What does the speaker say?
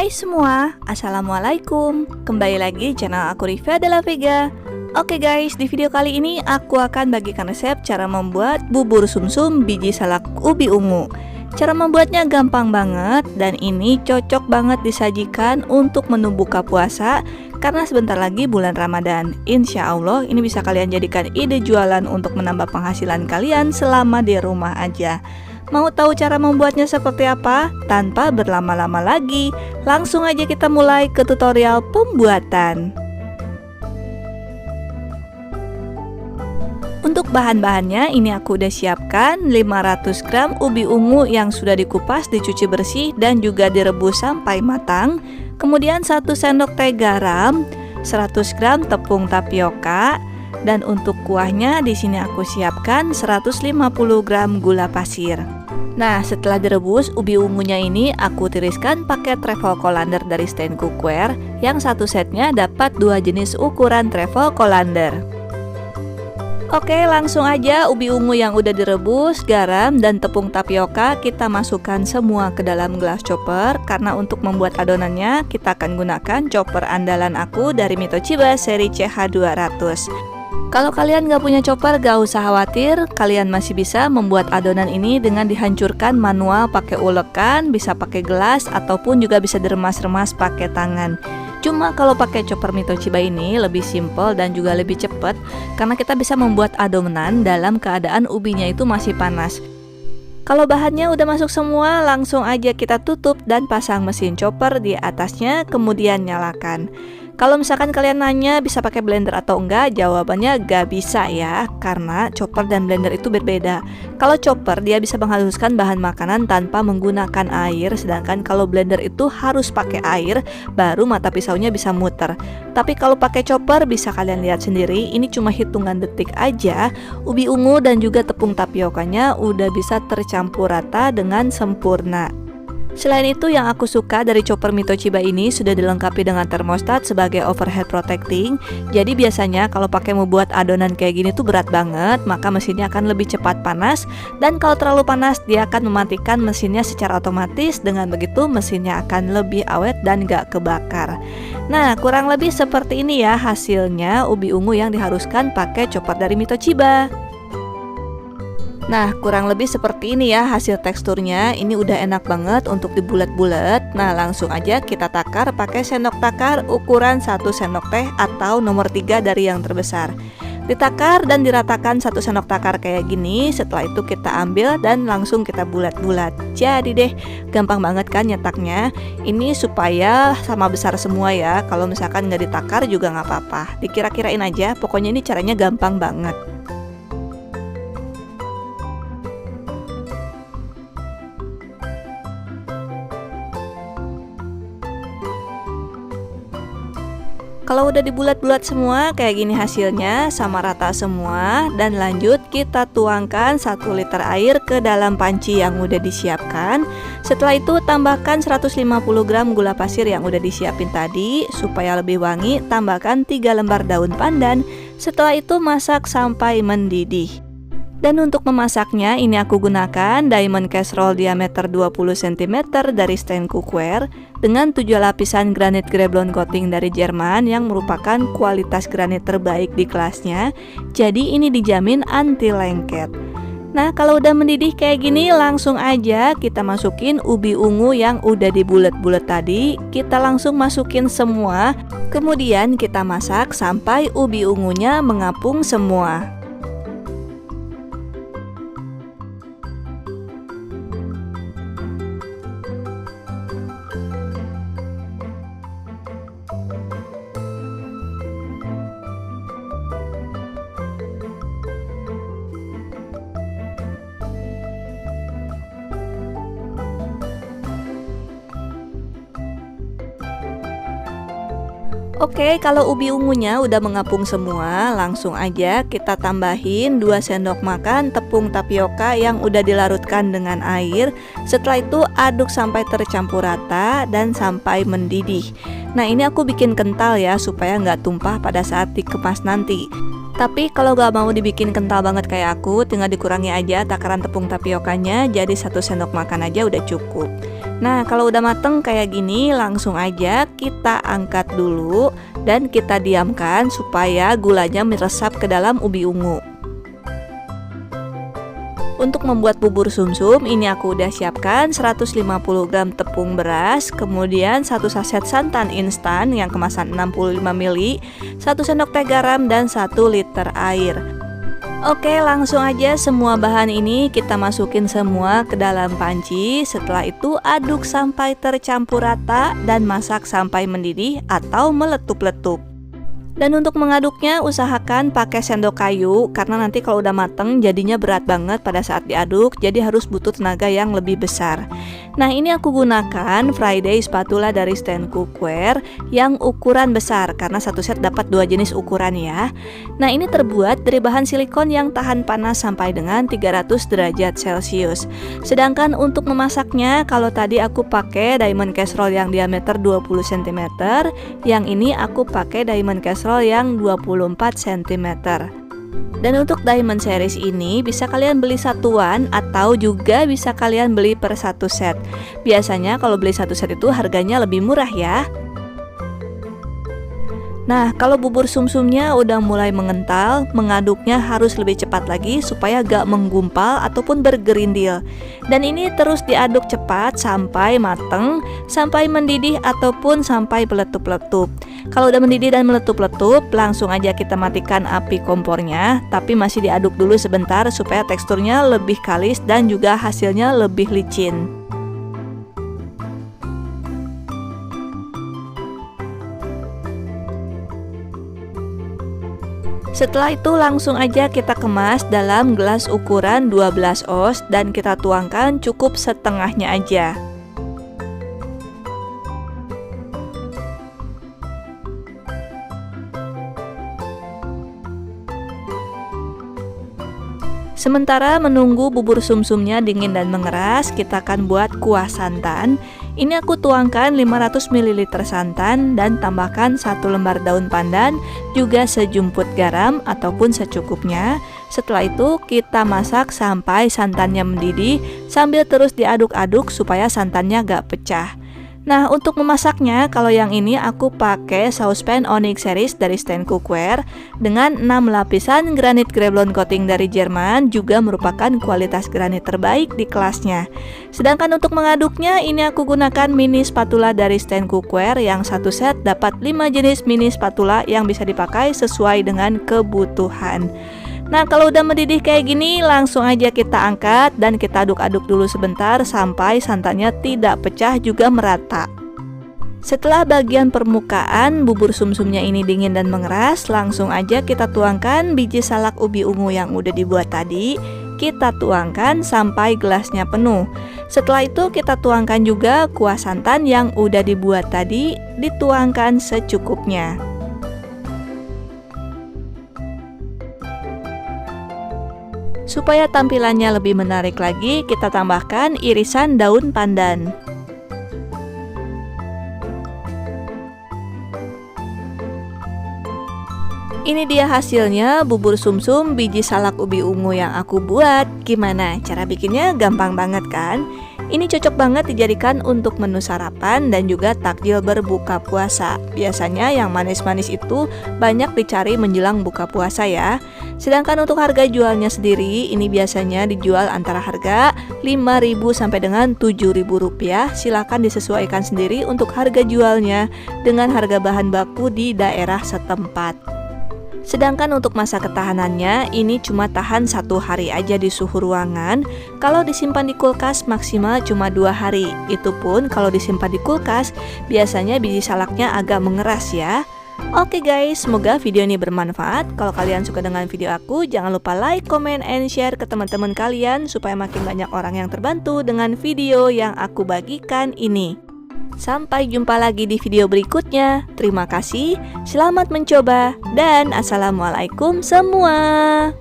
Hai semua, Assalamualaikum. Kembali lagi channel aku Riva Della Vega. Oke guys, di video kali ini aku akan bagikan resep cara membuat bubur sumsum biji salak ubi ungu. Cara membuatnya gampang banget dan ini cocok banget disajikan untuk menu buka puasa karena sebentar lagi bulan Ramadan. Insya Allah ini bisa kalian jadikan ide jualan untuk menambah penghasilan kalian selama di rumah aja. Mau tahu cara membuatnya seperti apa? Tanpa berlama-lama lagi, langsung aja kita mulai ke tutorial pembuatan. Untuk bahan-bahannya ini aku udah siapkan 500 gram ubi ungu yang sudah dikupas, dicuci bersih dan juga direbus sampai matang. Kemudian 1 sendok teh garam, 100 gram tepung tapioka, dan untuk kuahnya di sini aku siapkan 150 gram gula pasir. Nah, setelah direbus, ubi ungunya ini aku tiriskan pakai travel colander dari stand cookware yang satu setnya dapat 2 jenis ukuran travel colander. Oke, langsung aja ubi ungu yang udah direbus, garam, dan tepung tapioka kita masukkan semua ke dalam gelas chopper. Karena untuk membuat adonannya kita akan gunakan chopper andalan aku dari Mitochiba seri CH200. Kalau kalian gak punya chopper gak usah khawatir, kalian masih bisa membuat adonan ini dengan dihancurkan manual pakai ulekan, bisa pakai gelas ataupun juga bisa diremas-remas pakai tangan. Cuma kalau pakai chopper Mitochiba ini lebih simple dan juga lebih cepat karena kita bisa membuat adonan dalam keadaan ubinya itu masih panas. Kalau bahannya udah masuk semua, langsung aja kita tutup dan pasang mesin chopper di atasnya, kemudian nyalakan. Kalau misalkan kalian nanya bisa pakai blender atau enggak, jawabannya gak bisa ya, karena chopper dan blender itu berbeda. Kalau chopper dia bisa menghaluskan bahan makanan tanpa menggunakan air, sedangkan kalau blender itu harus pakai air, baru mata pisaunya bisa muter. Tapi kalau pakai chopper bisa kalian lihat sendiri, ini cuma hitungan detik aja, ubi ungu dan juga tepung tapiokanya udah bisa tercampur rata dengan sempurna. Selain itu yang aku suka dari chopper Mitochiba ini sudah dilengkapi dengan termostat sebagai overhead protecting. Jadi biasanya kalau pakai membuat adonan kayak gini tuh berat banget, maka mesinnya akan lebih cepat panas. Dan kalau terlalu panas dia akan mematikan mesinnya secara otomatis. Dengan begitu mesinnya akan lebih awet dan gak kebakar. Nah, kurang lebih seperti ini ya hasilnya ubi ungu yang diharuskan pakai chopper dari Mitochiba. Nah, kurang lebih seperti ini ya hasil teksturnya. Ini udah enak banget untuk dibulat-bulat. Nah, langsung aja kita takar pakai sendok takar ukuran 1 sendok teh atau nomor 3 dari yang terbesar. Ditakar dan diratakan 1 sendok takar kayak gini. Setelah itu kita ambil dan langsung kita bulat-bulat. Jadi deh, gampang banget kan nyetaknya. Ini supaya sama besar semua ya. Kalau misalkan nggak ditakar juga nggak apa-apa. Dikira-kirain aja, pokoknya ini caranya gampang banget. Kalau udah dibulat-bulat semua kayak gini hasilnya, sama rata semua, dan lanjut kita tuangkan 1 liter air ke dalam panci yang udah disiapkan. Setelah itu tambahkan 150 gram gula pasir yang udah disiapin tadi. Supaya lebih wangi, tambahkan 3 lembar daun pandan. Setelah itu masak sampai mendidih. Dan untuk memasaknya ini aku gunakan diamond casserole diameter 20 cm dari stand cookware dengan 7 lapisan granit Greblon coating dari Jerman yang merupakan kualitas granit terbaik di kelasnya. Jadi ini dijamin anti lengket. Nah, kalau udah mendidih kayak gini langsung aja kita masukin ubi ungu yang udah dibulet-bulet tadi. Kita langsung masukin semua. Kemudian kita masak sampai ubi ungunya mengapung semua. Oke, kalau ubi ungunya udah mengapung semua, langsung aja kita tambahin 2 sendok makan tepung tapioka yang udah dilarutkan dengan air. Setelah itu aduk sampai tercampur rata dan sampai mendidih. Nah, ini aku bikin kental ya supaya nggak tumpah pada saat dikemas nanti. Tapi kalau gak mau dibikin kental banget kayak aku, tinggal dikurangi aja takaran tepung tapiokanya, jadi 1 sendok makan aja udah cukup. Nah, kalau udah mateng kayak gini, langsung aja kita angkat dulu dan kita diamkan supaya gulanya meresap ke dalam ubi ungu. Untuk membuat bubur sumsum, ini aku udah siapkan 150 gram tepung beras, kemudian 1 saset santan instan yang kemasan 65 ml, 1 sendok teh garam, dan 1 liter air. Oke, langsung aja semua bahan ini kita masukin semua ke dalam panci. Setelah itu aduk sampai tercampur rata dan masak sampai mendidih atau meletup-letup. Dan untuk mengaduknya usahakan pakai sendok kayu karena nanti kalau udah mateng jadinya berat banget pada saat diaduk, jadi harus butuh tenaga yang lebih besar. Nah, ini aku gunakan Friday spatula dari Stand Cookware yang ukuran besar karena satu set dapat 2 jenis ukuran ya. Nah, ini terbuat dari bahan silikon yang tahan panas sampai dengan 300 derajat Celcius. Sedangkan untuk memasaknya, kalau tadi aku pakai diamond casserole yang diameter 20 cm, yang ini aku pakai diamond casserole yang 24 cm. Dan untuk diamond series ini bisa kalian beli satuan atau juga bisa kalian beli per satu set. Biasanya kalau beli satu set itu harganya lebih murah ya. Nah, kalau bubur sumsumnya udah mulai mengental, mengaduknya harus lebih cepat lagi supaya gak menggumpal ataupun bergerindil. Dan ini terus diaduk cepat sampai mateng, sampai mendidih ataupun sampai meletup-letup. Kalau udah mendidih dan meletup-letup, langsung aja kita matikan api kompornya, tapi masih diaduk dulu sebentar supaya teksturnya lebih kalis dan juga hasilnya lebih licin. Setelah itu langsung aja kita kemas dalam gelas ukuran 12 oz dan kita tuangkan cukup setengahnya aja. Sementara menunggu bubur sumsumnya dingin dan mengeras, kita akan buat kuah santan. Ini aku tuangkan 500 ml santan dan tambahkan 1 lembar daun pandan, juga sejumput garam ataupun secukupnya. Setelah itu kita masak sampai santannya mendidih sambil terus diaduk-aduk supaya santannya gak pecah. Nah, untuk memasaknya, kalau yang ini aku pakai saucepan Onyx series dari Stand Cookware dengan 6 lapisan granit Greblon coating dari Jerman, juga merupakan kualitas granit terbaik di kelasnya. Sedangkan untuk mengaduknya, ini aku gunakan mini spatula dari Stand Cookware yang satu set dapat 5 jenis mini spatula yang bisa dipakai sesuai dengan kebutuhan. Nah, kalau udah mendidih kayak gini, langsung aja kita angkat dan kita aduk-aduk dulu sebentar sampai santannya tidak pecah juga merata. Setelah bagian permukaan bubur sumsumnya ini dingin dan mengeras, langsung aja kita tuangkan biji salak ubi ungu yang udah dibuat tadi. Kita tuangkan sampai gelasnya penuh. Setelah itu kita tuangkan juga kuah santan yang udah dibuat tadi, dituangkan secukupnya. Supaya tampilannya lebih menarik lagi, kita tambahkan irisan daun pandan. Ini dia hasilnya bubur sumsum biji salak ubi ungu yang aku buat. Gimana? Cara bikinnya gampang banget kan? Ini cocok banget dijadikan untuk menu sarapan dan juga takjil berbuka puasa. Biasanya yang manis-manis itu banyak dicari menjelang buka puasa ya. Sedangkan untuk harga jualnya sendiri, ini biasanya dijual antara harga 5.000 sampai dengan 7.000 rupiah. Silahkan disesuaikan sendiri untuk harga jualnya dengan harga bahan baku di daerah setempat. Sedangkan untuk masa ketahanannya, ini cuma tahan 1 hari aja di suhu ruangan. Kalau disimpan di kulkas maksimal cuma 2 hari. Itu pun kalau disimpan di kulkas, biasanya biji salaknya agak mengeras ya. Oke guys, semoga video ini bermanfaat. Kalau kalian suka dengan video aku, jangan lupa like, comment, and share ke teman-teman kalian supaya makin banyak orang yang terbantu dengan video yang aku bagikan ini. Sampai jumpa lagi di video berikutnya. Terima kasih, selamat mencoba, dan assalamualaikum semua.